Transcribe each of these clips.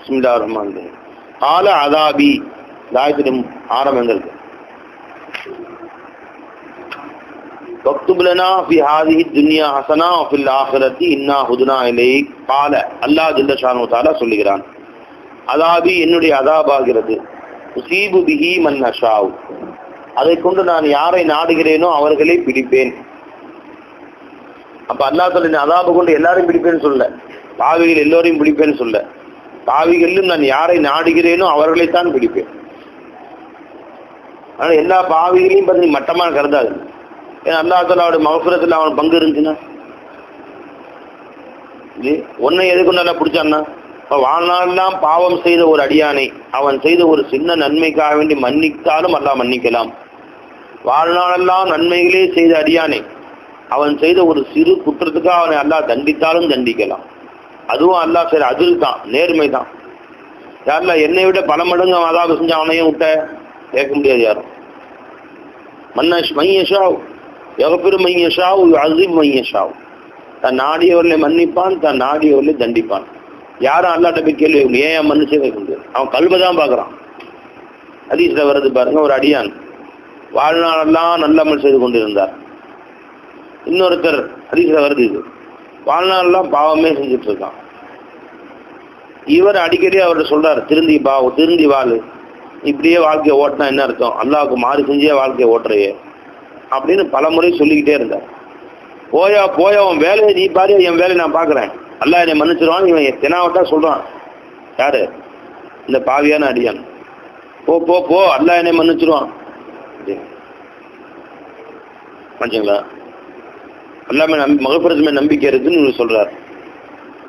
பிஸ்மில்லாஹிர் ரஹ்மானிர் ரஹீம். கால அதாபி தாயத்தின் ஆரம்பங்கள். வக்துப்லனா ஃபி ஹாதிஹி துன்யா ஹஸனா வ ஃபில் ஆখিরাতি இன்னா ஹுதுனா இலைக். கால அல்லாஹ் ஜல்ல ஷானஹு தஆலா சொல்லுகிறான், அதாபி என்னுடைய அதாபாகிறது, உஸீபு பிஹி மன் நஷாஉ, அதை கொண்டு நான் யாரை நாடுகிறேனோ அவர்களை பிடிப்பேன். அப்ப அல்லாஹ் சொல்ல அதாபு கொண்டு எல்லாரையும் பிடிப்பேன்னு சொல்ல, பாவிகள் எல்லோரையும் பிடிப்பேன்னு சொல்ல, பாவிகளிலும் நான் யாரை நாடுகிறேனோ அவர்களைத்தான் பிடிப்பேன். ஆனா எல்லா பாவிகளையும் பத்தி மட்டமா கருதாது. ஏன்னா அல்லாஹ் தஆலாவுடைய மக்ஃபிரத்துல அவன் பங்கு இருந்துச்சுன்னா ஒன்னை எதுக்கு நல்லா பிடிச்சான்னா, வாழ்நாளெல்லாம் பாவம் செய்த ஒரு அடியானை அவன் செய்த ஒரு சின்ன நன்மைக்காக வேண்டி மன்னித்தாலும் அல்லாஹ் மன்னிக்கலாம். வாழ்நாளெல்லாம் நன்மைகளே செய்த அடியானை அவன் செய்த ஒரு சிறு குற்றத்துக்காக அவனை அல்லாஹ் தண்டித்தாலும் தண்டிக்கலாம். அதுவும் அல்லாஹ் சரி அதில் தான் நேர்மை தான். யாரில் என்னை விட பல மடங்கு அவன் அல்லாஹ் செஞ்சு அவனையும் விட்ட கேட்க முடியாது யாரும். மையஷாவ் எகப்பெரும் மையஷாவ் அசீம் மையஷாவ், தன் நாடியவர்களை மன்னிப்பான், தன் நாடியவர்களை தண்டிப்பான். யாரும் அல்லாட்ட போய் கேள்வி ஏன் மன்னிச்சே வைக்க முடியாது. அவன் கல்வை தான் பார்க்குறான். ஹதீஸ்ல வருது பாருங்க, ஒரு அடியான் வாழ்நாளெல்லாம் நல்லமல் செய்து கொண்டிருந்தார். இன்னொருத்தர் ஹதீஸ்ல வருது, இது வாழ்நாளெல்லாம் பாவமே செஞ்சுட்டு இருக்கான். இவர் அடிக்கடி அவர்கிட்ட சொல்றாரு, திருந்தி வாழு, இப்படியே வாழ்க்கையை ஓட்டினா என்ன அர்த்தம், அல்லாஹ்வுக்கு மாறி செஞ்சே வாழ்க்கையை ஓட்டுறையே அப்படின்னு பல முறை சொல்லிக்கிட்டே இருந்தார். போயா அவன் வேலையை நீ பாரு, என் வேலையை நான் பார்க்குறேன், அல்லாஹ் என்னை மன்னிச்சிருவான். இவன் தெனாவட்டா சொல்றான், யாரு இந்த பாவியான அடியான், போ அல்லாஹ் என்னை மன்னிச்சிருவான். மனுஷங்களா எல்லாமே மகபுரத்துமே நம்பிக்கை இருக்குன்னு சொல்றாரு.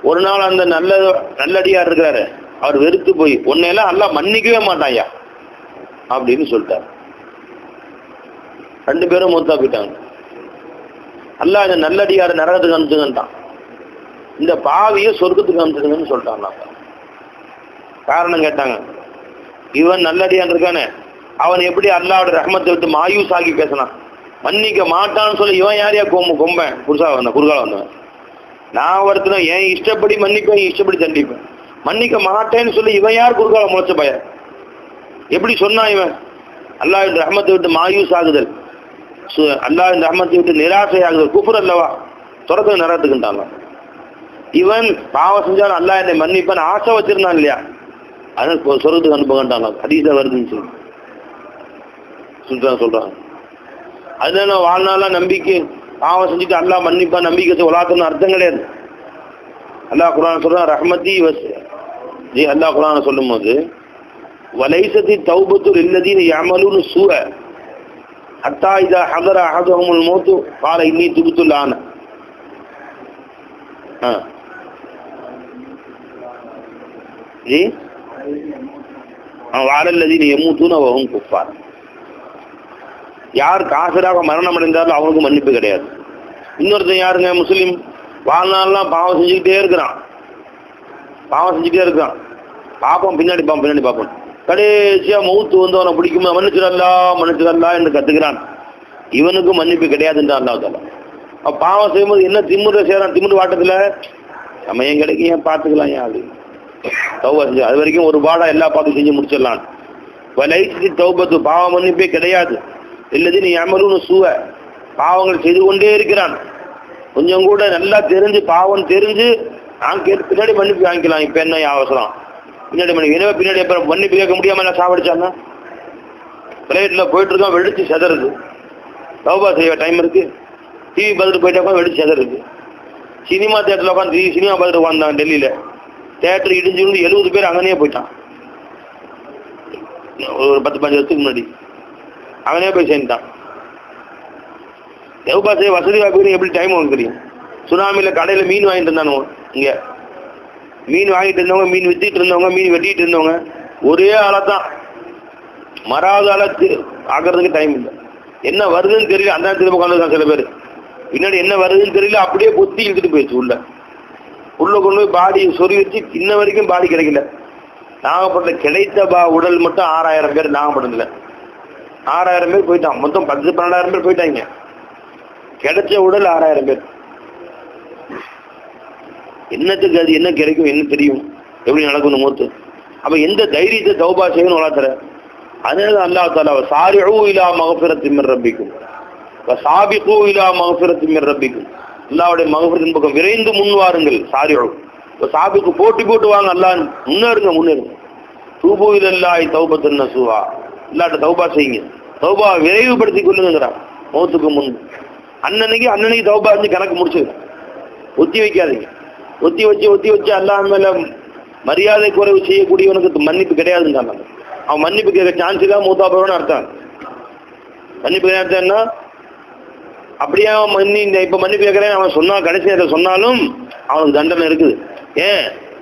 ஒரு நாள் அந்த நல்லடியார் இருக்கிறாரு, அவர் வெறுத்து போய் உன்னையெல்லாம் அல்லாஹ் மன்னிக்கவே மாட்டாயா அப்படின்னு சொல்லிட்டார். 2 பேரும் மூத்தா போயிட்டாங்க. அல்லாஹ் இந்த நல்லடியார நரகத்துக்கு அனுப்பிச்சுங்கன்ட்டான், இந்த பாவியை சொர்க்கத்துக்கு அனுப்பிச்சுங்கன்னு சொல்லிட்டான். காரணம் கேட்டாங்க, இவன் நல்லடியான் இருக்கானே அவன் எப்படி அல்லாஹ்வோட ரஹ்மத்தை விட்டு மாயூஸ் ஆகி பேசினான், மன்னிக்க மாட்டான்னு சொல்லி இவன் யாரையா கொம்பேன் புதுசா குறுகால வந்தவன். நான் ஒருத்தன என் இஷ்டப்படி மன்னிப்பேன், இஷ்டப்படி தண்டிப்பேன், மன்னிக்க மாட்டேன்னு சொல்லி இவன் யார் குறுகால முளைச்ச பையன், எப்படி சொன்னான் இவன். அல்லாஹ்வின் ரஹ்மத்தை விட்டு மாயூஸ் ஆகுதல், அல்லாஹ்வின் ரஹ்மத்தை விட்டு நிராசை ஆகுதல் குஃப்ர் அல்லவா, சொர்க்கத்துக்கு நரகத்துக்குன்றாங்க. இவன் பாவம் செஞ்சாலும் அல்லாஹ் என்னை மன்னிப்பான் ஆசை வச்சிருந்தான் இல்லையா, அதனால சொர்க்கத்துக்கு அனுப்புகின்றாங்க. ஹதீஸா வருதுன்னு சொல்லி சொல்றாங்க. அதனால வாழ்நாளா நம்பிக்கை பாவம் செஞ்சுட்டு அல்லாஹ் மன்னிப்பான் நம்பிக்கை உலாத்துன்னு அர்த்தம் கிடையாது. அல்லாஹ் குர்ஆன் சொல்றான், ரஹ்மதி அல்லாஹ் குர்ஆன் சொல்லும் போது வலைசதி தௌபத்து லில்லதீன யஅமலூன ஸூஅ ஹத்தா இதா ஹதர அஹதுஹுல் மௌத் قال இன்னி துப்து الآن. وعلى الذين يموتون وهم كفار, யார் காஃபிராக மரணம் அடைந்தாலும் அவனுக்கு மன்னிப்பு கிடையாது. இன்னொருத்தன் யாருங்க, முஸ்லீம் வாழ்நாள்லாம் பாவம் செஞ்சுக்கிட்டே இருக்கிறான், பாப்போம் பின்னாடி பார்ப்போம், கடைசியா மௌத்து வந்து அவனை பிடிக்குமா மன்னிச்சிடல்லா என்று கத்துக்கிறான், இவனுக்கு மன்னிப்பு கிடையாதுன்றான் அல்லாஹ் தஆலா. பாவம் செய்யும்போது என்ன திமுறை செய்யறான், திமுறு வாட்டத்துல சமயம் கிடைக்கும் ஏன் பார்த்துக்கலாம் ஏன் அப்படின்னு தௌபா செஞ்சு அது வரைக்கும் ஒரு பாடா எல்லா பாவத்தையும் செஞ்சு முடிச்சிடலாம். வலைசி தௌபத்து பாவ மன்னிப்பே கிடையாது. இல்லது நீ அமலுன்னு சூவ பாவங்கள் செய்து கொண்டே இருக்கிறான், கொஞ்சம் கூட நல்லா தெரிஞ்சு பாவம் தெரிஞ்சு நான் பின்னாடி மன்னிப்பு வாங்கிக்கலாம், இப்ப என்ன அவசரம் பின்னாடி பின்னாடி மன்னிப்பு கேட்க முடியாம என்ன சாவடிச்சாங்க, பிளைட்ல போயிட்டு இருக்கோம் வெடிச்சு செதறது, தௌபா செய்ய டைம் இருக்கு, டிவி பார்த்துட்டு போயிட்டா வெடிச்சு செதறது. சினிமா தேட்டர்ல உட்காந்து சினிமா பார்த்துட்டு உட்காந்தான் டெல்லியில, தேட்டர் இடிஞ்சு 70 பேர் அங்கனே போயிட்டான். ஒரு 10-15 வருஷத்துக்கு முன்னாடி அவனே போய் சேர்ந்துட்டான். தௌபா செய்ய வசதி வாய்ப்பு எப்படி டைம் வாங்க தெரியும். சுனாமியில கடையில மீன் வாங்கிட்டு இருந்தானுங்க, இங்க மீன் வாங்கிட்டு இருந்தவங்க, மீன் வித்திட்டு இருந்தவங்க, மீன் வெட்டிட்டு இருந்தவங்க ஒரே ஆளத்தான், மறாவது ஆள ஆகிறதுக்கு டைம் இல்லை. என்ன வருதுன்னு தெரியல, அந்த திரும்ப உட்காந்துருக்கான் சில பேர், பின்னாடி என்ன வருதுன்னு தெரியல, அப்படியே பொத்தி இழுத்துட்டு போயிடுச்சு உள்ள கொண்டு போய் பாடி சொறி வச்சு இன்ன வரைக்கும் பாடி கிடைக்கல. நாகப்பட்டினம் கிடைத்த உடல் மட்டும் 6000 பேர், நாகப்பட்டினத்தில் 6000 பேர் போயிட்டான், மொத்தம் 10-12 பேர் போயிட்டாங்க, கிடைச்ச உடல் 6000 பேர். என்னத்துக்கு அது என்ன கிடைக்கும் என்ன தெரியும், எப்படி நடக்கும் மூத்து. அப்ப எந்த தைரியத்தை தௌபா செய்யணும் வளர்த்துற? அதனால அல்லாஹ் தஆலா சாரிஉ இலா மக்ஃபிரத்தின் மின் ரப்பிக்கும் வசாபிகு இலா மக்ஃபிரத்தின் மின் ரப்பிக்கும், அல்லாஹ்வுடைய மக்ஃபிரத்தின் பக்கம் விரைந்து முன்வாருங்கள். சாரிஉ வசாபிகு போட்டி போட்டு வாங்க, அல்லாஹ் முன்னேறுங்க. தூபு இலல்லாஹி தௌபத்துன் நஸூஹா, அல்லாஹ்ட்ட தௌபா செய்யுங்க, தௌபா விரைவுபடுத்தி கொள்ளுங்கிறான். மௌத்துக்கு முன் அன்னன்னைக்கு தௌபா செஞ்சு கணக்கு முடிச்சுங்க, ஒத்தி வைக்காதீங்க. ஒத்தி வச்சு அல்லாஹ் மேல மரியாதை குறைவு செய்யக்கூடியவனுக்கு மன்னிப்பு கிடையாதுன்னு. அவன் மன்னிப்பு கேட்க சான்ஸ் இல்ல, மூத்தா போறவன்னு அர்த்தம். மன்னிப்பு கிடையாதுன்னா அப்படியே அவன் இப்ப மன்னிப்பு கேட்கிறேன் அவன் சொன்னா, கடைசி அதை சொன்னாலும் அவனுக்கு தண்டனை இருக்குது.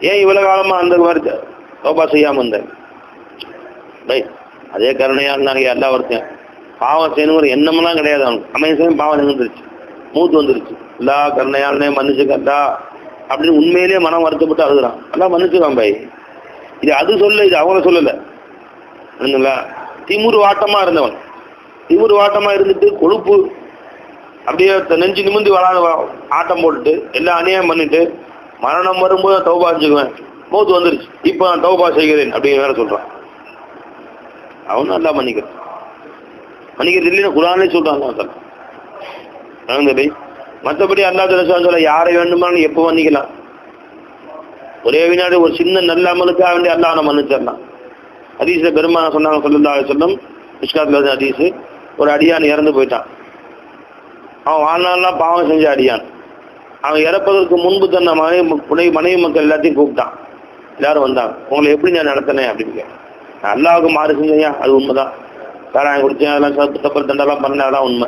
ஏன் இவ்வளவு காலமா அந்த மாதிரி தௌபா செய்யாம இருந்தேன்? அதே கருணையால் நாங்கள் எல்லா ஒருத்தன் பாவம் செய்யணுங்கிற எண்ணமெல்லாம் கிடையாது அவனுக்கு. அமைச்சரும் பாவம் நிகழ்ந்துருச்சு, மூத்து வந்துருச்சு. எல்லா கருணையாலே மன்னிச்சுக்கண்டா அப்படின்னு உண்மையிலேயே மனம் வருத்தப்பட்டு அழுகுறான். எல்லாம் மன்னிச்சுக்கான் பாய். இது அது சொல்ல, இது அவங்க சொல்லல. திமுரு வாட்டமா இருந்தவன், திமுரு வாட்டமா இருந்துட்டு கொழுப்பு அப்படியே நெஞ்சு நிமிந்து ஆட்டம் போட்டுட்டு எல்லாம் அநியாயம் பண்ணிட்டு மரணம் வரும்போது தௌபா செஞ்சுக்குவேன், மௌத்து வந்துருச்சு, இப்போ நான் தௌபா செய்கிறேன் அப்படின்னு வேற சொல்றான். அவன் நல்லா மன்னிக்கிறது இல்லைன்னு குர்ஆனே சொல்றாங்க. மற்றபடி அல்லாஹ் சொல்ல யாரை வேண்டுமானு எப்போ மன்னிக்கலாம். ஒரே வினாடி ஒரு சின்ன நல்ல அமலுக்காக வேண்டிய அல்லாஹ் நம்ம மன்னிச்சிடலாம். ஹதீஸ்ல பெருமானா சொன்னாங்க ஸல்லல்லாஹு அலைஹி வஸல்லம், மிஷ்காத்ல இருந்த ஹதீஸ், ஒரு அடியான் இறந்து போயிட்டான். அவன் வாழ்நாள்லாம் பாவம் செஞ்ச அடியான். அவன் இறப்பதற்கு முன்பு தன்னை மனைவி மக்கள் எல்லாத்தையும் கூப்பிட்டான். எல்லாரும் வந்தாங்க. உங்களை எப்படி நான் நடத்தினேன் அப்படின்னு கேட்டேன். நான் அல்லாஹ்வுக்கு மாறு செஞ்சேன், அது உண்மைதான். சாராயம் குடிச்சேன், அதெல்லாம் தப்பல் தண்டெல்லாம் பண்ணேன், அதெல்லாம் உண்மை.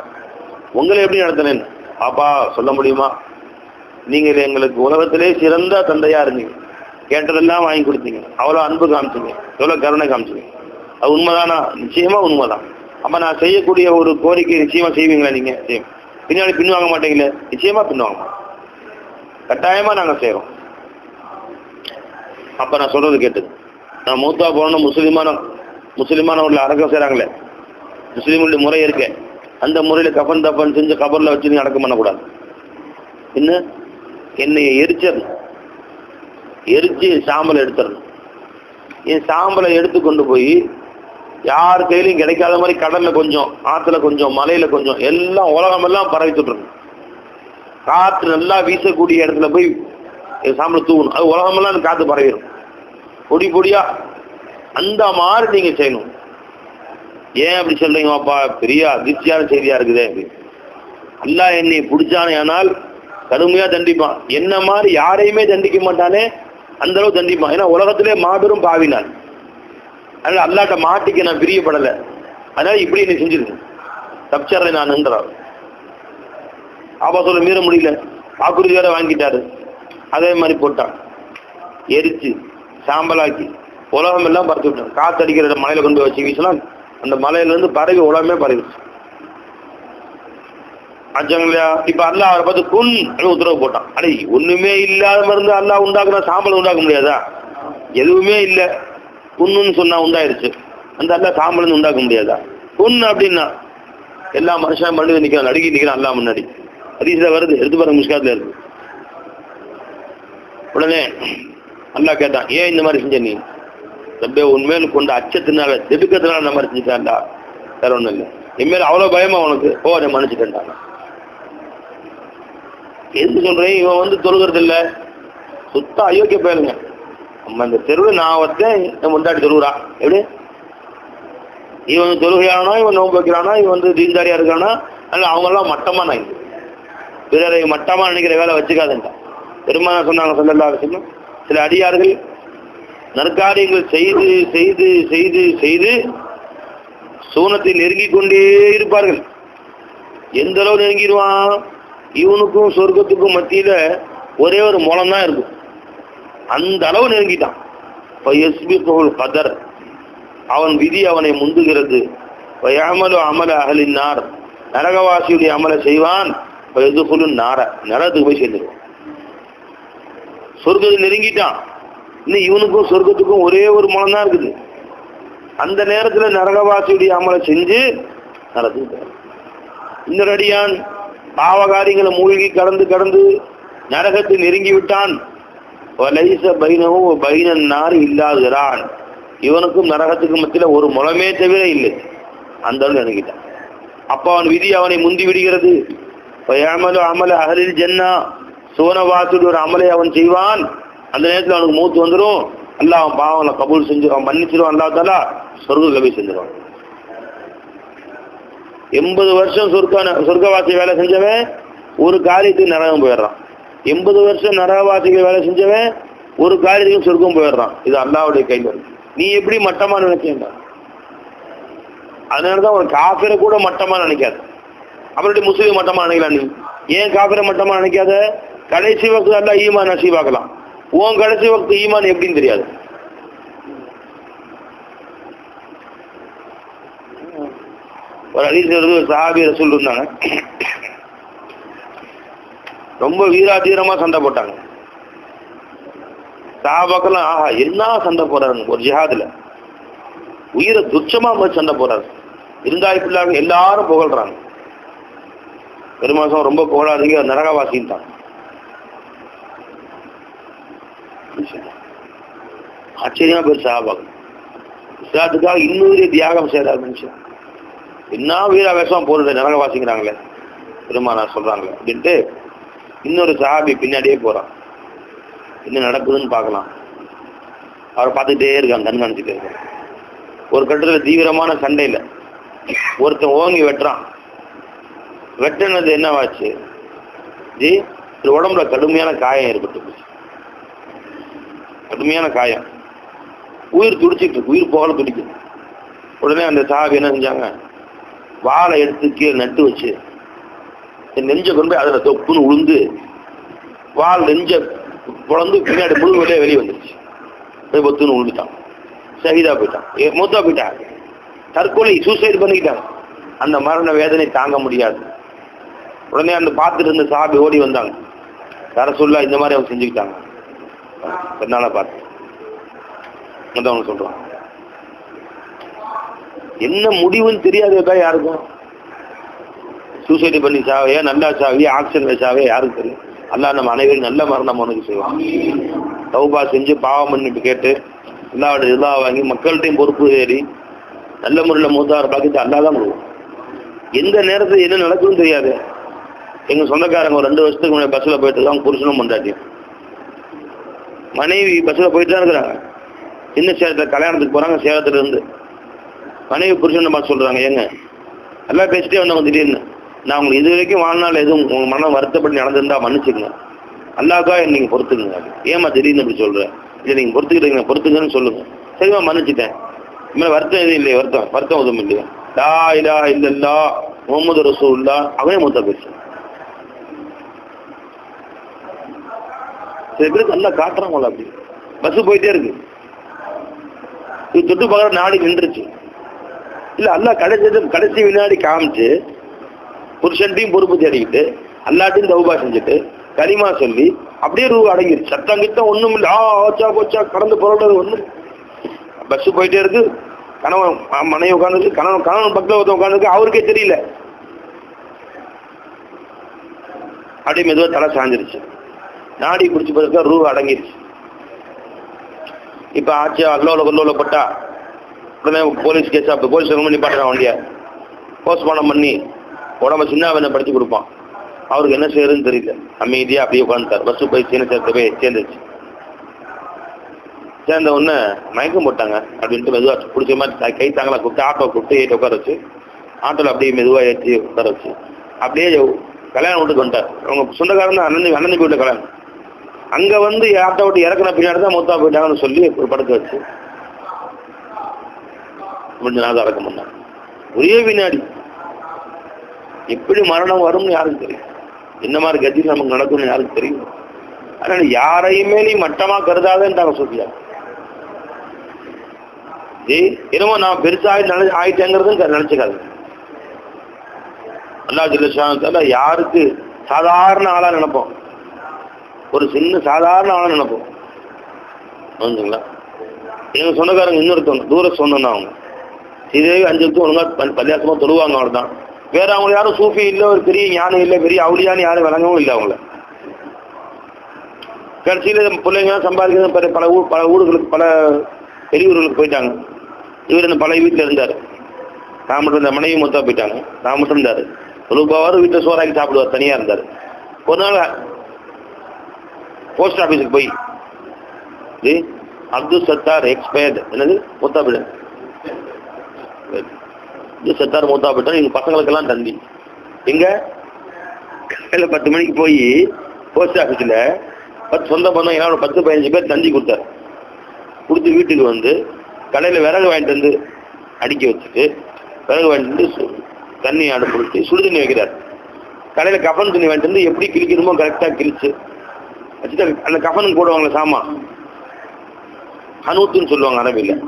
உங்களை எப்படி நடத்தினேன்னு பாப்பா சொல்ல முடியுமா? நீங்கள் எங்களுக்கு உலகத்திலே சிறந்த தந்தையா இருந்தீங்க, கேட்டதெல்லாம் வாங்கி கொடுத்தீங்க, அவ்வளோ அன்பு காமிச்சிங்க, எவ்வளோ கருணை காமிச்சிங்க. அது உண்மைதானா? நிச்சயமா உண்மைதான். அப்போ நான் செய்யக்கூடிய ஒரு கோரிக்கை நிச்சயமா செய்வீங்களா? நீங்க பின்னாடி பின்வாங்க மாட்டீங்களே? நிச்சயமா பின்வாங்க மாட்டோம், கட்டாயமா நாங்கள் செய்கிறோம். அப்போ நான் சொல்றது கேட்டது, நான் மூத்தா போனோம் முஸ்லிமானவர்கள் அடக்கம் செய்கிறாங்களே, முஸ்லீம்களுடைய முறை இருக்கேன், அந்த முறையில் கஃபன் தஃபன் செஞ்சு கபரில் வச்சு நீ அடக்கம் பண்ணக்கூடாது. என்ன என்னையை எரிச்சு சாம்பலை எடுத்துடணும். என் சாம்பலை எடுத்து கொண்டு போய் யார் கையிலையும் கிடைக்காத மாதிரி கடல்ல கொஞ்சம், ஆற்றுல கொஞ்சம், மலையில கொஞ்சம், எல்லாம் உலகமெல்லாம் பரவி சுட்டுறணும். காற்று நல்லா வீசக்கூடிய இடத்துல போய் சாம்பலை தூக்கணும். அது உலகமெல்லாம் காற்று பரவிடும், பொடி பொடியா. அந்த மாதிரி நீங்க செய்யணும். ஏன் அப்படி சொல்றீங்க பாப்பா? பெரிய அதிர்ச்சியான செய்தியா இருக்குதே. அல்லாஹ் என்னை பிடிச்சானே ஆனால் கடுமையா தண்டிப்பான். என்ன மாதிரி யாரையுமே தண்டிக்க மாட்டானே, அந்த அளவு தண்டிப்பான். ஏன்னா உலகத்திலே மாபெரும் பாவினான். அதனால அல்லாட்ட மாட்டிக்க நான் பிரியப்படலை, அதனால இப்படி என்னை செஞ்சிருக்கேன், தப்பிச்சறேன் நான் என்றார். ஆபா சொல்ல மீற முடியல, வாக்குறுதி வேற வாங்கிட்டாரு. அதே மாதிரி போட்டான், எரிச்சு சாம்பலாக்கி உலகம் எல்லாம் பறத்து விட்டான். காத்தடிக்கிற மலையில கொண்டு வச்சு வீசினா அந்த மலையில இருந்து பறவை உலகமே பரவிடுச்சு. ஆச்சாங்களா? இப்ப அல்லாஹ் அவரை பார்த்து குன் உத்தரவு போட்டான். அடே ஒண்ணுமே இல்லாத மருந்து அல்லாஹ் உண்டாக்குனா சாம்பல் உண்டாக்க முடியாதா? எதுவுமே இல்லை, குன்னுன்னு சொன்னா உண்டாயிருச்சு. அந்த அல்லாஹ் சாம்பல் உண்டாக்க முடியாதா? குன் அப்படின்னா எல்லா மனுஷன் மனிதன் நிற்கிறான், நடுங்கி நிற்கிறான் அல்லாஹ் முன்னாடி. ஹதீஸ்ல வருது, எடுத்து பாருங்க, மிஷ்காத்ல இருக்கு. உடனே அல்லாஹ் கேட்டான், ஏன் இந்த மாதிரி செஞ்ச நீ? ரொம்ப உண்மையில கொண்ட அச்சத்தினால திடுக்கத்தினால இந்த மாதிரி செஞ்சுட்டான்டா, வேற ஒண்ணும் இல்லை. என்மேல அவ்வளவு பயமா உனக்கு? ஓ, அதை மன்னிச்சுட்டேன்டா. எதுக்கு சொல்றேன்? இவன் தொழுகிறது இல்லை, சுத்த அயோக்கிய போயிருங்க. நம்ம இந்த தெருவில் நான் ஒருத்தன் முண்டாடி தொழுகிறா, எப்படி இவன் தொழுகையானா, இவன் நோன்பு வைக்கிறானா, இவன் தீன்தாரியா இருக்கானா? அதனால அவங்கெல்லாம் மட்டமா நான் பிறரை மட்டமா நினைக்கிற வேலை வச்சுக்காதுன்ட்டா. பெருமானா சொன்னாங்க ஸல்லல்லாஹு அலைஹி வஸல்லம், சில அடியார்கள் நற்காரியங்கள் செய்து செய்து செய்து செய்து சூனத்தை நெருங்கிக் கொண்டே இருப்பார்கள். எந்த அளவு நெருங்கிடுவான்? இவனுக்கும் சொர்க்கத்துக்கும் மத்தியில ஒரே ஒரு முளம் தான் இருக்கும், அந்த அளவு நெருங்கிட்டான். கதர், அவன் விதி அவனை முந்துகிறது. அமல அகலினார், நரகவாசியுடைய அமலை செய்வான். நார, நரகத்துக்கு போய் சேர்ந்துருவான். சொர்க்கத்தில் நெருங்கிட்டான். இன்னும் இவனுக்கும் சொர்க்கத்துக்கும் ஒரே ஒரு முளம் தான் இருக்குது. அந்த நேரத்தில் நரகவாசியுடைய அமலை செஞ்சு நடந்து இந்த அடியான் பாவகாரியங்களை மூழ்கி கடந்து கடந்து நரகத்தை நெருங்கி விட்டான். வலைச பைனவும் பைனன் நார் இல்லாதிரான், இவனுக்கும் நரகத்துக்கும் மத்தியில் ஒரு முளமே தவிர இல்லை. அந்த நினைக்கிட்டான். அப்போ அவன் விதி அவனை முந்தி விடுகிறது. அமல அகலில் ஜன்னா, சோனவாசுடைய ஒரு அமலை அவன் செய்வான். அந்த நேரத்தில் அவனுக்கு மூத்து வந்துடும். அல்லாஹ் அவன் பாவங்களை கபூல் செஞ்சிருவான், மன்னிச்சிருவான். அல்லாஹ் தஆலா சொர்க்க கபி செஞ்சிருவான். 80 வருஷம் சொர்க்கவாசி வேலை செஞ்சவன் ஒரு காரியத்துக்கு நரகம் போயிடுறான். 80 வருஷம் நரகவாசிகள் வேலை செஞ்சவன் ஒரு காரியத்துக்கு சொர்க்கம் போயிடுறான். இது அல்லாஹ்வுடைய கையில் இருக்கு. நீ எப்படி மட்டமா நினைச்சேன்டா? அதனாலதான் ஒரு காஃபிரை கூட மட்டமா நினைக்காது. அவருடைய முஸ்லீம் மட்டமா நினைக்கலாம். நீ ஏன் காஃபிரை மட்டமா நினைக்காத? கடைசி வக்து அல்லாஹ் ஈமான் நசீபாக்கலாம். உன் கடைசி வக்து ஈமான் எப்படின்னு தெரியாது. ஒரு ஹதீஸ் வருது, சஹாபி ரசூல் இருந்தாங்க, ரொம்ப வீராதீரமா சண்டை போட்டாங்க. சஹாபாக்கெல்லாம் ஆஹா என்ன சண்டை போறாரு, ஒரு ஜிஹாதுல உயிரை துச்சமா போய் சண்டை போறாரு. இருந்தாய்ப்பிள்ளாக எல்லாரும் புகழ்றாங்க. பெருமாசம் ரொம்ப புகழாதீங்க, நரகவாசின்னு தான். ஆச்சரியமா பேர் சஹாபாக்கள் இஸ்லாத்துக்காக இன்னொரு தியாகம் செய்யறாரு மனுஷன். என்ன வீராவேசம் போறது, நரகவாசிங்கிறாங்களே பெருமானார் சொல்றாங்களே அப்படின்ட்டு இன்னொரு சஹாபி பின்னாடியே போறான். என்ன நடக்குதுன்னு பார்க்கலாம். அவரை பார்த்துட்டே இருக்காங்க, கண்காணிச்சுட்டே இருக்காங்க. ஒரு கட்டத்தில் தீவிரமான சண்டையில் ஒருத்தன் ஓங்கி வெட்டுறான். வெட்டினது என்னவாச்சு, ஜி உடம்புல கடுமையான காயம் ஏற்பட்டு, கடுமையான காயம், உயிர் துடிச்சிட்டு இருக்கு, உயிர் போகல துடிக்குது. உடனே அந்த சஹாபி என்ன செஞ்சாங்க, வாழை எடுத்து கீழே நட்டு வச்சு நெஞ்ச கொண்டு போய் அதில் தொப்புன்னு உளுந்து வால் நெஞ்ச குழந்து பின்னாடி முழு வெளியே வெளியே வந்துருச்சு. போய் பொத்துன்னு உழுந்துட்டான். ஷஹீதா போயிட்டான், மூத்தா போயிட்டான். தற்கொலை, சூசைட் பண்ணிக்கிட்டாங்க. அந்த மரண வேதனை தாங்க முடியாது. உடனே அந்த பார்த்துட்டு இருந்த சஹாபி ஓடி வந்தாங்க. யார சொல்ல இந்த மாதிரி அவங்க செஞ்சுக்கிட்டாங்க, என்னால பார்த்து அவங்க சொல்றான். என்ன முடிவுன்னு தெரியாதா யாருக்கும். சூசைடு பண்ணி சாவையா, நல்லா சாவையா, ஆக்சிடென்ட்ல சாவையா யாருக்கு தெரியும். அல்லாஹ் நம்ம அனைவரும் நல்ல மரணம் அவனுக்கு செய்வான். தௌபா செஞ்சு பாவம் பண்ணிட்டு கேட்டு அல்லாவோட இதா வாங்கி மக்கள்கிட்டையும் பொறுப்பு ஏறி நல்ல முறையில் மூத்தார பார்த்துட்டு அல்லாஹ் தான் கொடுக்கும். எந்த நேரத்தில் என்ன நடக்குதுன்னு தெரியாது. எங்க சொந்தக்காரங்க ஒரு 2 வருஷத்துக்கு முன்னாடி பஸ்ஸில் போயிட்டு இருக்காங்க, புருஷனும் பொண்டாட்டியும். மனைவி பஸ்ஸில் போயிட்டு தான் இருக்கிறாங்க. சின்ன சேலத்தில் கல்யாணத்துக்கு போறாங்க. சேலத்துல இருந்து மனைவி புருஷன் பார்த்து சொல்றாங்க, ஏங்க எல்லாம் பேசிட்டே வந்தவங்க திடீர்னு, நான் உங்களுக்கு இது வரைக்கும் வாழ்நாள் எதுவும் உங்க மனம் வருத்தப்பட்டு நடந்திருந்தா மன்னிச்சுக்கங்க, அல்லாஹ்க்காக நீங்க பொறுத்துக்குங்க. ஏமா திடீர்னு அப்படி சொல்றேன், இதை நீங்க பொறுத்துக்கிட்டீங்க, பொறுத்துங்கன்னு சொல்லுங்க. சரிமா மன்னிச்சுட்டேன், இனிமேல் வருத்தம் எதுவும் இல்லையே, வருத்தம் எதுவும் இல்லையா, லா இலாஹ இல்லல்லாஹ் முஹம்மது ரசூலுல்லாஹ் அவனே மூத்தா பேசு. சில பேருக்கு நல்லா காட்டுறாங்களா, அப்படி பஸ் போயிட்டே இருக்கு, தொட்டு பார்க்குற நாடி நின்றுச்சு. இல்ல அல்லா கடைசி வினாடி காமிச்சு புருஷன்ட்டையும் பொறுப்பு தேடிக்கிட்டு அல்லாட்டையும் தௌபா செஞ்சுட்டு கரிமா சொல்லி அப்படியே ரூ அடங்கிடுச்சு. சத்தம் கிட்டம் ஒண்ணும் இல்லை. ஆச்சா போச்சா கடந்து போறது ஒண்ணு. பஸ் போயிட்டே இருக்கு, கணவன் மனைவி உட்காந்துருக்கு, கணவன் பக்கத்தில் ஒருத்தன் உட்காந்துருக்கு, அவருக்கே தெரியல. அப்படியே மெதுவாக தலை சாஞ்சிருச்சு, நாடி பிடிச்சி பார்த்தா ரூ அடங்கிருச்சு. இப்ப ஆச்சு அல்லோல பட்டா உடனே போலீஸ் கேஸ், அப்போ போலீஸ் பண்ணி பாட்டுறான் வண்டியை போஸ்ட்மார்ட்டம் பண்ணி உடம்ப சின்ன வேணை படுத்தி கொடுப்பான். அவருக்கு என்ன செய்யறதுன்னு தெரியல, அமைதியா அப்படியே உட்காந்துட்டார். பஸ்ஸு போய் சின்ன சேர்த்து போய் சேர்ந்துச்சு. சேர்ந்த உடனே மயக்கம் போட்டாங்க அப்படின்ட்டு மெதுவாக பிடிச்ச மாதிரி கை தாங்களா கூப்பிட்டு ஆட்டோ கூப்பிட்டு ஏற்றி உட்கார வச்சு ஆட்டோவில் அப்படியே மெதுவாக ஏற்றி உட்கார வச்சு அப்படியே கல்யாணம் வீட்டுக்கு வந்துட்டார். அவங்க சொந்தக்காரன் தான், அண்ணன் வீட்டில் கல்யாணம். அங்க வந்து ஆட்டோ விட்டு இறக்குன பின்னாடி தான் மூத்தா போயிட்டாங்கன்னு சொல்லி ஒரு படுக்க வச்சு கொஞ்ச நாள் அடக்கம் பண்ணாங்க. ஒரே வினாடி. எப்படி மரணம் வரும்னு யாருக்கு தெரியும், என்ன மாதிரி கட்சியில் நமக்கு நடக்கும்னு யாருக்கு தெரியும். அதனால யாரையுமே நீ மட்டமா கருதாதேன்ட்டாங்க சோஃபியா. என்னமோ நான் பெருசாக ஆயிட்டேங்கிறதுன்னு நினைச்சுக்காது. அல்லாஹ் ஜல்ல ஷானஹு யாருக்கு சாதாரண ஆளா நினைப்போம், ஒரு சின்ன சாதாரண ஆளா நினைப்போம். புரிஞ்சுங்களா? எங்க சொந்தக்காரங்க இன்னொருத்தவங்க தூர சொந்தம்னா அவங்க இதே 5 வருஷம் ஒழுங்கா பள்ளியாசமா தொழுவாங்க. அவர் தான் வேற அவங்க யாரும் சூஃபி இல்லை, ஒரு பெரிய ஞானம் இல்லை, பெரிய அவுளியான்னு யாரும் விளங்கவும் இல்லை. அவங்கள கடைசியில் பிள்ளைங்க சம்பாதிக்கிறது பல ஊர்களுக்கு பல வெளியூர்களுக்கு போயிட்டாங்க. இவர் இந்த பழைய வீட்டில் இருந்தார். நான் மட்டும் இந்த மனைவி மொத்தம் போயிட்டாங்க. நான் மட்டும் இருந்தார். ரூபாவாரும் வீட்டில் சோறாக்கி சாப்பிடுவார், தனியாக இருந்தார். ஒரு நாள் போஸ்ட் ஆஃபீஸுக்கு போய் அப்துல் சத்தார் எக்ஸ்பயர்டு என்னது மூத்தா போயிட்டார், அப்துல் சத்தார் மூத்தா போயிட்டார். எங்கள் பசங்களுக்கெல்லாம் தந்தி எங்க காலையில் 10 மணிக்கு போய் போஸ்ட் ஆஃபீஸில் 10 சொந்த பந்தம் ஏன்னா 10-15 பேர் தந்தி கொடுத்தார். கொடுத்து வீட்டுக்கு வந்து கடையில் விறகு வாங்கிட்டு வந்து அடுக்கி வச்சுட்டு விறகு வாங்கிட்டு வந்து தண்ணி அடுப்பு வச்சு சுடு தண்ணி வைக்கிறார். கடையில் கஃபன் துணி வாங்கிட்டு வந்து எப்படி கிழிக்கணுமோ கரெக்டாக கிழிச்சு வச்சுட்டு அந்த கஃபனுக்கு போடுவாங்களே சாமான் ஹனூத்துன்னு சொல்லுவாங்க அரபியில்.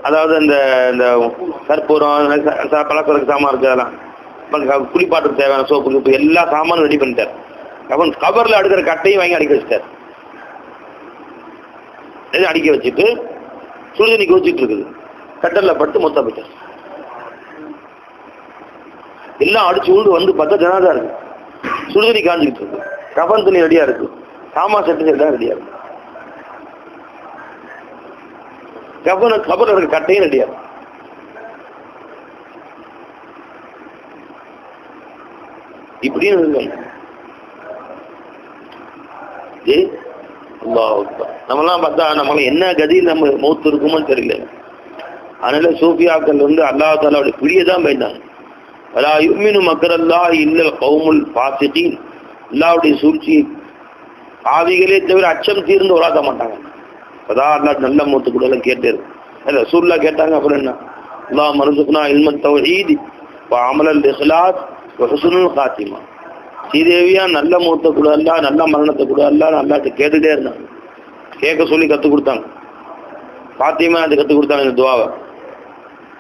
அதாவது அந்த இந்த கற்பூரம் பலசரக்கு சாமான் இருக்குது, அதெல்லாம் குளிப்பாட்டுக்கு தேவையான சோப்பு எல்லா சாமானும் ரெடி பண்ணிட்டார். கவரில் அடுக்கிற கட்டையும் வாங்கி அடிக்க வச்சுட்டார். அடிக்க வச்சுட்டு சுடுதண்ணி கொதிச்சுட்டு இருக்குது. கட்டலில் பட்டு மொத்தம் போயிட்டார். எல்லாம் அடிச்சு உண்டு வந்து பார்த்தா ஜனாதா இருக்கு. சுடுதண்ணி காஞ்சிக்கிட்டு இருக்கு. கஃபன் துணி ரெடியா இருக்கு. சாமான் செட்டு எல்லாம் ரெடியா இருக்கு. கபர் இருக்க கட்டையும் ரெடியா இருக்கு. இப்படின்னு நம்மலாம் பார்த்தா நம்மள என்ன கதியில் நம்ம மௌத்து இருக்குமோ தெரியல. அதனால சூஃபியாக்கள் வந்து அல்லாஹ் தஆலாவுடைய பிடியதான் பயந்தாங்க. வலா யுமினு மக்கரல்லாஹி இல்லல் கௌமுல் ஃபாசிகீன். அல்லாஹ்வுடைய சூழ்ச்சி ஆவிகளே தவிர அச்சம் தீர்ந்து வராத மாட்டாங்க. அதான் அல்லாஹ் நல்ல மௌத்து கூட எல்லாம் கேட்டாரு. ரசூலுல்லாஹ் கேட்டாங்க. அப்புறம் என்ன, அல்லாஹ் மர்சுக்னா இல்மத் தௌஹீத் வ அமலல் இஹ்லாஸ் வ ஹுஸ்னுல் காத்திமா. ஸ்ரீதேவியா நல்ல மௌத்தை கூட அல்ல, நல்ல மரணத்தை கூட அல்ல, அல்லாஹ்ட்ட கேட்டுட்டே இருந்தாங்க. கேட்க சொல்லி கற்றுக் கொடுத்தாங்க. பாத்திமா அது கற்றுக் கொடுத்தாங்க இந்த துவாவை.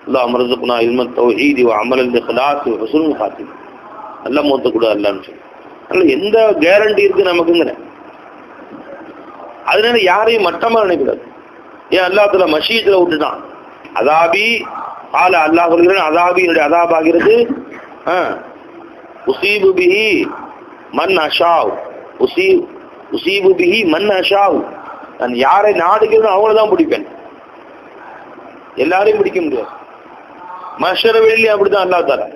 அல்லாஹ் மர்சுக்னா இல்மத் தௌஹீத் வ அமலல் இஹ்லாஸ் வ ஹுஸ்னுல் காத்திமா. நல்ல மௌத்தை கூட அல்லன்னு சொல்லி. அதனால எந்த கேரண்டி இருக்கு நமக்குங்கிற. அதனால யாரையும் மட்டமா நினைக்கூடாது. ஏன் அல்லாஹ் தஆலா மஷீத்துல விட்டுட்டான். அதாபி ஆல அல்லாஹ் சொல்கிறேன், அதாபியினுடைய அதாபாகிறது உசீபு பிஹி மன் அஷாவ், உசீபு பிஹி மன் அஷாவ். நான் யாரை நாடுகிறேன் அவங்கள தான் பிடிப்பேன், எல்லாரையும் பிடிக்க முடியாது. மஷர வெளியே அப்படிதான் அல்லாஹ் தஆலா.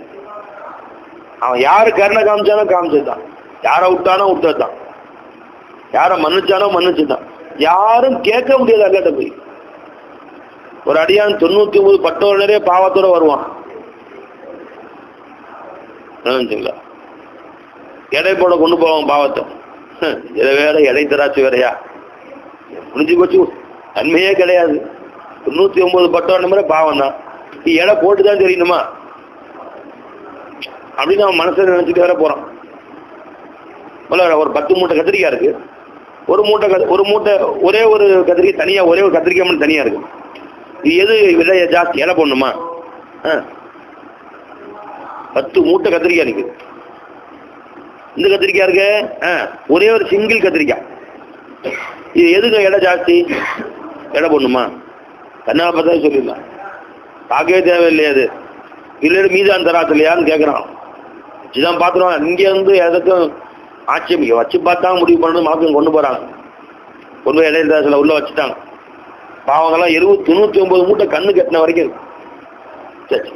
அவன் யாரு கருணை காமிச்சானோ காமிச்சதுதான், யாரை விட்டானோ விட்டதுதான், யாரை மன்னிச்சானோ மன்னிச்சுதான். யாரும் கேட்க முடியாது அல்லாட்ட போய். ஒரு அடியான் 99 பட்டோடனே பாவத்தோட வருவான். எடை போட கொண்டு போவான் பாவத்தை. இதை வேற எடை தராச்சு வேறையா முடிஞ்சு போச்சு, நன்மையே கிடையாது. 99 பட்டோட மாதிரி பாவம் தான். நீ எடை போட்டுதான் தெரியணுமா அப்படின்னு அவன் மனசுல நினைச்சிட்டு வேற போறான். ஒரு 10 மூட்டை கத்திரிக்காய் இருக்கு. ஒரு மூட்டை ஒரே ஒரு கத்திரிக்காய் தனியா, ஒரே ஒரு கத்திரிக்காய் மட்டும் தனியா இருக்கு. இது எது விலைய ஜாஸ்தி, எடை போடணுமா? 10 மூட்டை கத்திரிக்காய் இருக்கு. இந்த கத்திரிக்காய் இருக்கு ஒரே ஒரு சிங்கிள் கத்திரிக்காய். இது எதுக்கு எடை ஜாஸ்தி, எடை போடணுமா? கண்ணால் பார்த்தா சொல்லிடலாம், பார்க்கவே தேவையில்லையா? அது இல்லை மீதான் தராத்து இல்லையான்னு கேட்குறான். இதுதான் பார்த்துருவாங்க. இங்கே வந்து எதுக்கும் ஆட்சேபிக்க வச்சு பார்த்தா முடிவு பண்ணணும். மாதம் கொண்டு போகிறாங்க, கொண்டு போய் இடையில சில உள்ள வச்சுட்டாங்க. பாவங்கள்லாம் 99 மூட்டை கண்ணு கட்டின வரைக்கும் சரி.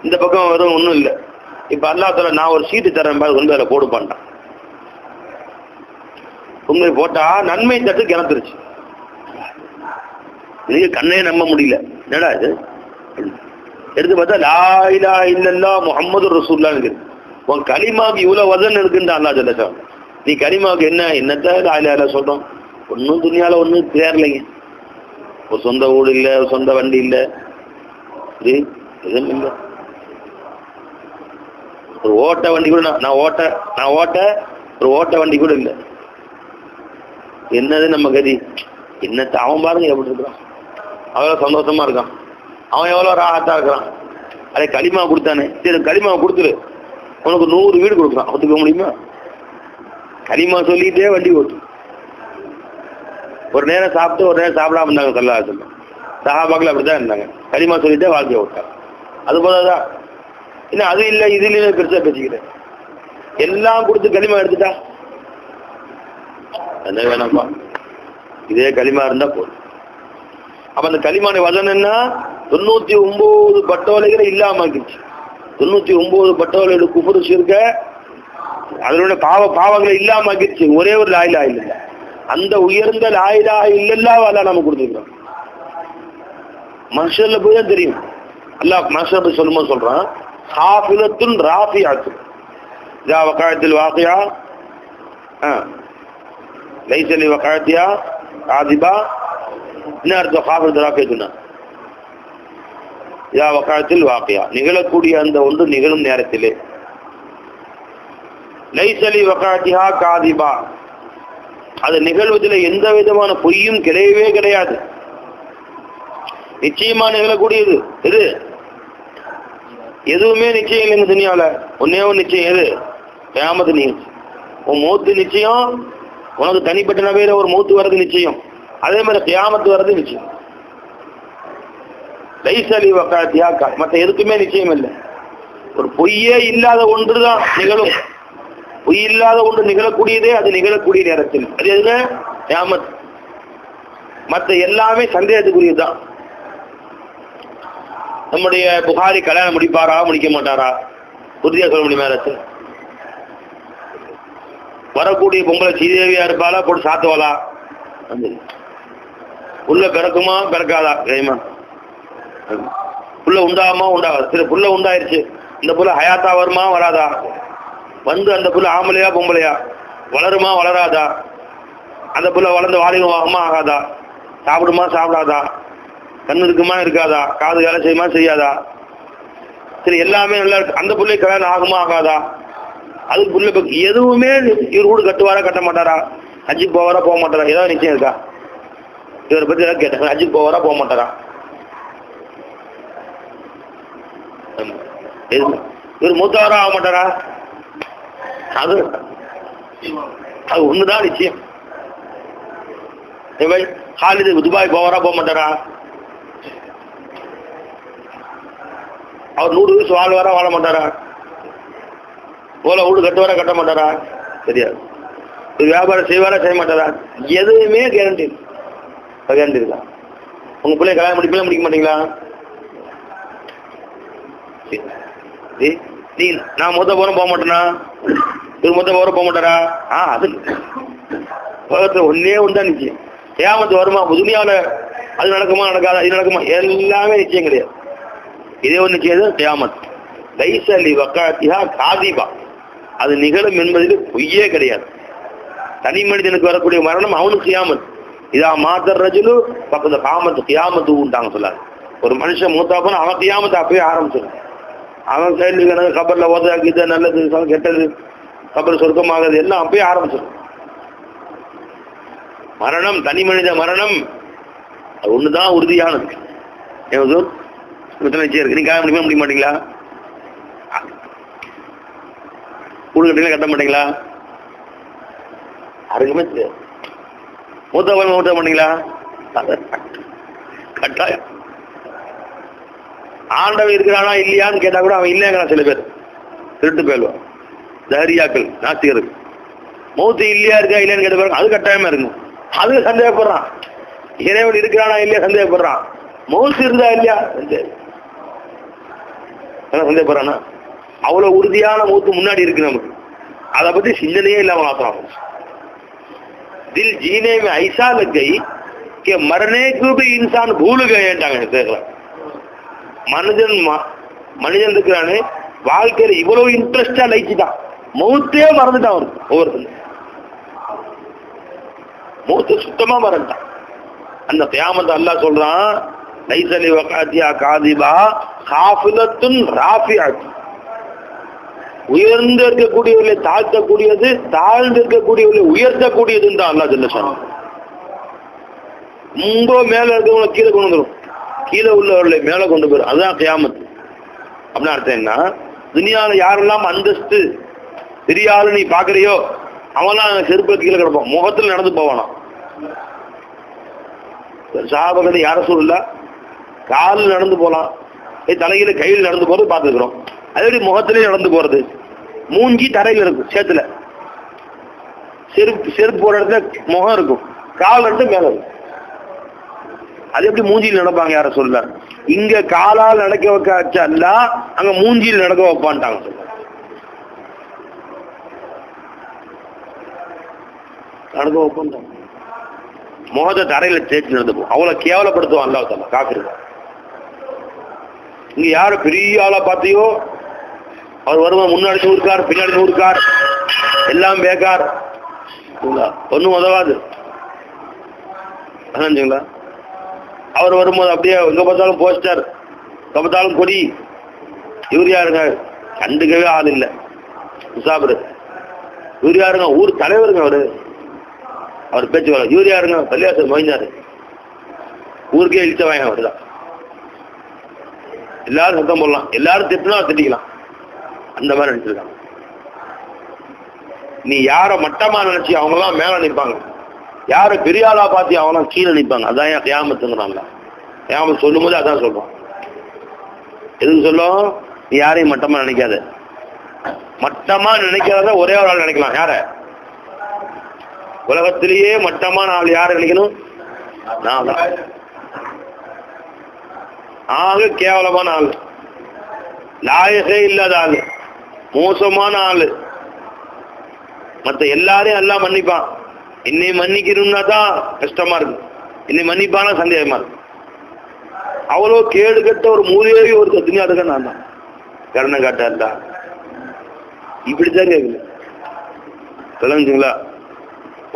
இந்த பக்கம் வரும் ஒன்றும் இல்லை. இப்போ அல்லாஹ் தஆலா நான் ஒரு சீட்டு தரேன் பாரு, கொண்டு அதில் போடு பண்ணிட்டான். உண்மை போட்டா நன்மை தட்டு கிணத்துருச்சு. நீங்க கண்ணே நம்ப முடியல. என்னடா இது எடுத்து பார்த்தா லா இலாஹ இல்லல்லாஹ் முஹம்மதுர் ரசூலுல்லாஹ் இருக்கு. உன் கலிமாவுக்கு இவ்வளவு வசன் இருக்குன்னு அல்லாஹ் ஜல்லஷா. நீ கலிமாவுக்கு என்னத்த லா இலாஹ இல்லல்லாஹ் சொல்றோம்? ஒன்றும் துணியால ஒன்றும் தேரலைங்க. ஒரு சொந்த வீடு இல்லை, சொந்த வண்டி இல்லை, எதுவும் இல்லை. ஒரு ஓட்ட வண்டி கூட நான் ஓட்ட ஒரு ஓட்ட வண்டி கூட இல்லை. என்னது நம்ம கதி? என்னத்த அவன் பாருங்க எப்படி இருக்கிறான், அவ்வளோ சந்தோஷமா இருக்கான், அவன் எவ்வளோ ராகத்தா இருக்கிறான். அதே களிமா கொடுத்தானே, சரி களிமாவை கொடுத்துரு, உனக்கு 100 வீடு கொடுக்குறான். ஒத்துக்க முடியுமா? களிமா சொல்லிட்டே வண்டி ஓட்டு. ஒரு நேரம் சாப்பிட்டு ஒரு நேரம் சாப்பிடாம இருந்தாங்க. சஹாபாக்கள் அப்படிதான் இருந்தாங்க. களிமா சொல்லிட்டே வாழ்க்கையை ஓட்டாங்க. அது போலதான் இன்னும் அது இல்லை இது இல்லை பெருசா பேசிக்கிறேன். எல்லாம் கொடுத்து களிமா எடுத்துட்டா என்ன வேணாம்ப்பா, இதே களிமா இருந்தா போதும். அப்ப அந்த களிமாவுடைய வசனம் என்ன? 99 பட்டோலைகளை இல்லாம ஆக்கிடுச்சு. 99 பட்டோலையோட குஃப்ரு ஷிர்க அதனுடைய பாவங்களை இல்லாம ஆக்கிடுச்சு. ஒரே ஒரு லா இலாஹ இல்லல்லாஹ். அந்த உயர்ந்த லா இலாஹ இல்லல்லாஹ் அல்லாஹ் நமக்கு கொடுத்துருக்கான். மஹ்ஷர்ல போய் தான் தெரியும். அல்லாஹ் மஹ்ஷர் போய் சொல்லும்போது சொல்றான், ஹாஃபிலத்துன் ராஃபியத்துன் இதா வகாஅத்தில் வாகியா லைஸ லி வகாஅத்திஹா காதிபா. என்ன அர்த்தம் ஹாஃபிலத்துன் ராஃபியத்துன்னா? இதா வகாஅத்தில் வாகியா, நிகழக்கூடிய அந்த ஒன்று நிகழும் நேரத்திலே. லைஸ லி வகாஅத்திஹா காதிபா, அது நிகழ்வதில் எந்த விதமான பொய்யும் கிடையவே கிடையாது. நிச்சயமா நிகழக்கூடியது எது? எதுவுமே நிச்சயம் இல்லைங்க துனியாவில். ஒன்னே ஒரு நிச்சயம் எது? கியாமத் நிச்சயம். உன் மௌத்து நிச்சயம். உனக்கு தனிப்பட்ட நபையில ஒரு மௌத்து வர்றது நிச்சயம். அதே மாதிரி கியாமத்து வர்றது நிச்சயம். லைஸ லி வகாஅத்திஹா, மற்ற எதுக்குமே நிச்சயம் இல்லை. ஒரு பொய்யே இல்லாத ஒன்று தான் நிகழும். பொய் இல்லாத ஒன்று நிகழக்கூடியதே அது நிகழக்கூடிய நேரத்தில். அது எதுங்க? கியாமத். மற்ற எல்லாமே சந்தேகத்துக்குரியதுதான். நம்முடைய புகாரி கல்யாணம் முடிப்பாரா முடிக்க மாட்டாரா? உறுதியா சொல்ல முடியுமா? வரக்கூடிய பொம்பளை சீதேவியா இருப்பாளா போட்டு சாத்துவாளா? புள்ள பிறக்குமா பிறக்காதா? தெரியுமா? புள்ள உண்டாகுமா உண்டாகாது? சரி, புள்ள உண்டாயிருச்சு, இந்த புள்ள ஹயாத்தா வருமா வராதா? வந்து அந்த புள்ள ஆம்பளையா பொம்பளையா? வளருமா வளராதா? அந்த புள்ள வளர்ந்து வாலிபமாகுமா ஆகாதா? சாப்பிடுமா சாப்பிடாதா? கண்ணு இருக்குமா இருக்காதா? காது வேலை செய்யுமா செய்யாதா? சரி, எல்லாமே நல்லா இருக்கு. அந்த புள்ளை கல்யாணம் ஆகுமா ஆகாதா? அது புள்ள எதுவுமே இவர் கூட கட்டுவாரா கட்ட மாட்டாரா? ஹஜ்ஜுக்கு போவாரா போக மாட்டாரா? ஏதாவது நிச்சயம் இருக்கா? இவரை பத்தி ஏதாவது கேட்டாங்க, ஹஜ்ஜுக்கு போவாரா போக மாட்டாரா? இவர் மூத்தவரா ஆக மாட்டாரா? அது ஒண்ணுதான் நிச்சயம். ஹாலிது துபாய் போவாரா போக மாட்டாரா? அவர் 100 வயசு வாழ்வாரா வாழ மாட்டாரா? போல வீடு கட்டுவாரா கட்ட மாட்டாரா? தெரியாது. வியாபாரம் செய்வாரா செய்ய மாட்டாரா? எதுவுமே கேரண்டி கேரண்டி இருக்கா? உங்க பிள்ளைய கல்யாணம் முடிப்பீங்களா முடிக்க மாட்டீங்களா? நீ நான் மொத்த போற போக மாட்டேனா? இவர் மொத்த போற போக மாட்டாரா? அது ஒன்னே ஒன்று தான் நிச்சயம். கியாமத் வருமா? துனியாவில் அது நடக்குமா நடக்காதா? இது நடக்குமா? எல்லாமே நிச்சயம் கிடையாது. இதே ஒரு நிச்சயம் கியாமத். லைஸ லி வகாஅத்திஹா காதிபா, அது நிகழும் என்பதில் பொய்யே கிடையாது. தனி மனிதனுக்கு வரக்கூடிய மரணம் அவனுக்கு கியாமத். இதா மாத்தர் ரஜுலு பக்கத்து காமத்து கியாமத்து உண்டாங்க சொல்லாது. ஒரு மனுஷன் மூத்தா போனா அவன் கியாமத்தை அப்பயே ஆரம்பிச்சிடும். அவன் கையில் கணக்கு கபரில் ஓதாக்கிது நல்லது கெட்டது கபர் சொர்க்கமாகிறது எல்லாம் அப்பயே ஆரம்பிச்சிடும். மரணம், தனி மனித மரணம் அது ஒண்ணுதான் உறுதியானது. நிச்சயம் இருக்கு. நீங்க முடிக்க மாட்டீங்களா? கூடு கட்டீங்களா கட்ட மாட்டீங்களா? யாருக்குமே தெரியாது. மூத்த மாட்டீங்களா? கட்டாயம். ஆண்டவன் இருக்கிறானா இல்லையான்னு கேட்டா கூட அவன் இல்லைங்கிறான். சில பேர் திருட்டு போயிடுவான். தஹரியாக்கள் நாஸ்திகருக்கு மௌத்து இல்லையா இருக்கா இல்லையான்னு கேட்ட பிறகு அது கட்டாயமா இருக்கும். அது சந்தேகப்படுறான். இறைவன் இருக்கிறானா இல்லையா சந்தேகப்படுறான். மௌத்து இருந்தா இல்லையா சந்தேகப்படுறானா? அவ்வளவு உறுதியான மௌத்து முன்னாடி இருக்கு நமக்கு. அதை பத்தி சிந்தனையே இல்லாம ஆத்துறாங்க. தில் ஜீனே में ऐसा लग गई कि मरने को भी इंसान भूल गए. மனிதன் இருக்கிறானே வாழ்க்கையில இவ்வளவு இன்ட்ரெஸ்டா லைச்சுட்டான், மௌத்தே மறந்துட்டான். அவருக்கு ஒவ்வொருத்தர் மௌத்து சுத்தமா மறந்துட்டான். அந்த கியாமத் அல்லாஹ் சொல்றான், லைஸ லி வகாஅத்திஹா காதிபா காஃபிலத்துன் ராஃபியத்துன், உயர்ந்து இருக்கக்கூடியவர்களை தாழ்த்தக்கூடியது, தாழ்ந்து இருக்கக்கூடியவர்களை உயர்த்தக்கூடியதுன்னு தான் அல்லாஹ் ஜல்ல ஷானஹு. ரொம்ப மேல இருக்கவங்களை கீழே கொண்டு வந்துடும், கீழே உள்ளவர்களை மேல கொண்டு போயிடும். அதுதான் கியாமத். அப்படின்னு அர்த்தம் என்ன? துனியாவில் யாரெல்லாம் அந்தஸ்து பெரிய ஆளு நீ பாக்குறியோ அவன்லாம் செருப்பு கீழே கிடப்பான், முகத்தில் நடந்து போவானா. சாபகத்தை யார சூழல காலில் நடந்து போலாம், தலையில கையில் நடந்து போறது பார்த்துக்கிறோம். அதே முகத்திலே நடந்து போறது, மூஞ்சி தரையில் இருக்கும், சேத்துல செருப்பு போற இடத்துல முகம் இருக்கும், கால் ரெண்டு மேல இருக்கும். அது எப்படி மூஞ்சியில் நடப்பாங்க யார சொல்ல? இங்க காலால் நடக்க வைக்க அல்ல, அங்க மூஞ்சியில் நடக்க வைப்பான்ட்டாங்க சொல்ல. நடக்க வைப்பான்ட்டாங்க. முகத்தை தரையில தேய்ச்சி நடந்துப்போம். அவ்வளவு கேவலப்படுத்துவான் அல்லாஹ் தஆலா காஃபிர். இங்க யாரு பெரிய ஆளா பார்த்தியோ அவர் வருமா, முன்னாடி 100 கார் பின்னாடி 100 கார் எல்லாம் பேக்கார், ஒன்னும் உதவாது. அவர் வரும்போது அப்படியே எங்க பார்த்தாலும் போஸ்டர், எங்க பார்த்தாலும் கொடி. இவர் யாருங்க? கண்டுக்கவே ஆள் இல்லை. முசாபரு இவர் யாருங்க? ஊர் தலைவருங்க. அவர் பேச்சு வர. இவர் யாருங்க? பள்ளியாசர் மொய்ந்தாரு. ஊருக்கே இழுத்த வாங்க. அவர் தான். எல்லாரும் சத்தம் போடலாம், எல்லாரும் திட்டினா திட்டிக்கலாம், அந்த மாதிரி நினைச்சிருக்காங்க. நீ யார மட்டமா நினைச்சு அவங்கெல்லாம் மேல நிற்பாங்க, யார பெரிய ஆளா பார்த்து அவங்களாம் கீழே நிற்பாங்க. அதான் ஏன் கியாமத்துங்கிறாங்க. கியாமத் சொல்லும் போது அதான் சொல்றோம். எதுக்கு சொல்லும்? நீ யாரையும் மட்டமா நினைக்காத. மட்டமா நினைக்கிறத ஒரே ஒரு ஆள் நினைக்கலாம். யார? உலகத்திலேயே மட்டமான ஆள் யாரை நினைக்கணும்? நான் தான். ஆக கேவலமான ஆள், லாயகே இல்லாத ஆளு, மோசமான ஆளு. மற்ற எல்லாரையும் எல்லாம் மன்னிப்பான். என்னை மன்னிக்கணும்னா தான் கஷ்டமா இருக்கு. என்னை மன்னிப்பான சந்தேகமா இருக்கு. அவ்வளோ கேடு கட்ட ஒரு மூலியேறி ஒரு கத்துனியா இருக்க நான் தான் கருணை காட்டா. இப்படித்தான் கேட்கல. சொல்லுங்களா?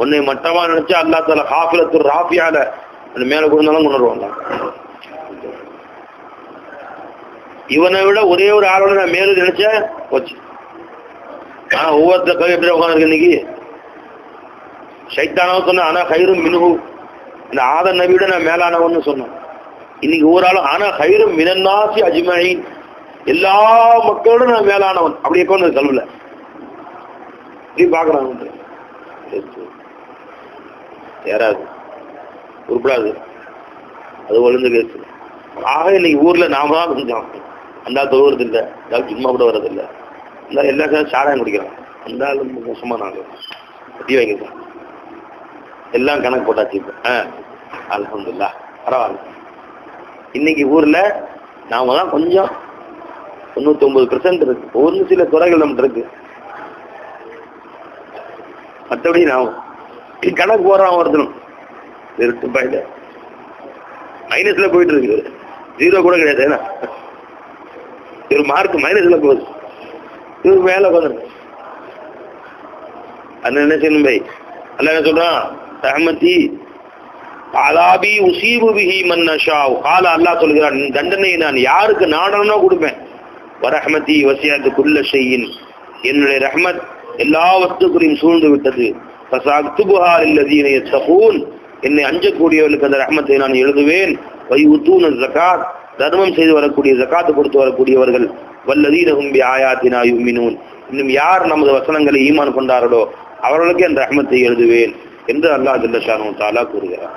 உன்னை மட்டமா நினைச்சா அல்லா தால காஃபிலத்து ராஃபியால அந்த மேல கொண்டாலும் கொண்டுருவாங்க. இவனை விட ஒரே ஒரு ஆளோட நான் மேலும் நினைச்சேன் போச்சு. ஆனா ஒவ்வொருத்தர் எப்படி உட்காந்துருக்கு இன்னைக்கு? சைத்தானவன் சொன்ன ஆனா கயிறும் மினுகு, இந்த ஆதன் நபியோட நான் மேலானவன்னு சொன்னேன். இன்னைக்கு ஒவ்வொரு ஆனா கயிறும் மினன்னாசி அஜ்மஈ, எல்லா மக்களோட நான் மேலானவன். அப்படி எப்ப கல்வில இப்படி பாக்குறாங்க. யாராது உருப்படாது, அது ஒழுங்கு கேட்டு. ஆக இன்னைக்கு ஊர்ல நாம தான் கொஞ்சம் அந்த ஆள் தொழுவது இல்லை, அந்த ஆள் சும்மா கூட வர்றதில்லை, அந்த எல்லா சாராயம் குடிக்கிறான், அந்த ஆள் மோசமான ஆள் கட்டி வைக்கிறான், எல்லாம் கணக்கு போட்டாச்சு. அல்ஹம்துலில்லாஹ் பரவாயில்ல. இன்னைக்கு ஊர்ல நாம தான் கொஞ்சம் 99% இருக்கு. ஒரு சில துறைகள் நம்ம இருக்கு. மற்றபடி நாம் கணக்கு போடுறான் ஒருத்தனும் பாயில மைனஸ்ல போயிட்டு இருக்கு. 0 கூட கிடையாது. ஏன்னா ஒரு மார்க் மைனஸ்ல போகுது, இவரு மேல உட்காந்து. அது என்ன செய்யணும் பை? அல்ல என்ன சொல்றான்? ரஹ்மதி அலாபி உசீபு பிஹி மன் நஷாவ். கால அல்லாஹ் சொல்கிறான், தண்டனை நான் யாருக்கு நாடனா கொடுப்பேன். வரஹ்மதி வசியத்து குல்ல ஷைஇன், என்னுடைய ரஹ்மத் எல்லா வஸ்துக்களையும் சூழ்ந்து விட்டது. ஃபஸஅக்துபுஹா லில்லதீன யத்தகூன், என்னை அஞ்சக்கூடியவர்களுக்கு அந்த ரஹ்மத்தை நான் எழுதுவேன். வயுத்தூன ஸகாத், தர்மம் செய்து வரக்கூடிய ஜகாத்து கொடுத்து வரக்கூடியவர்கள். வல்லதீன ஹும் பிஆயாத்தினா யுமினூன், இன்னும் யார் நமது வசனங்களை ஈமான் கொண்டார்களோ அவர்களுக்கு அந்த ரஹ்மத்தை எழுதுவேன் என்று அல்லாஹ் ஜல்ல ஷானஹு தஆலா கூறுகிறார்.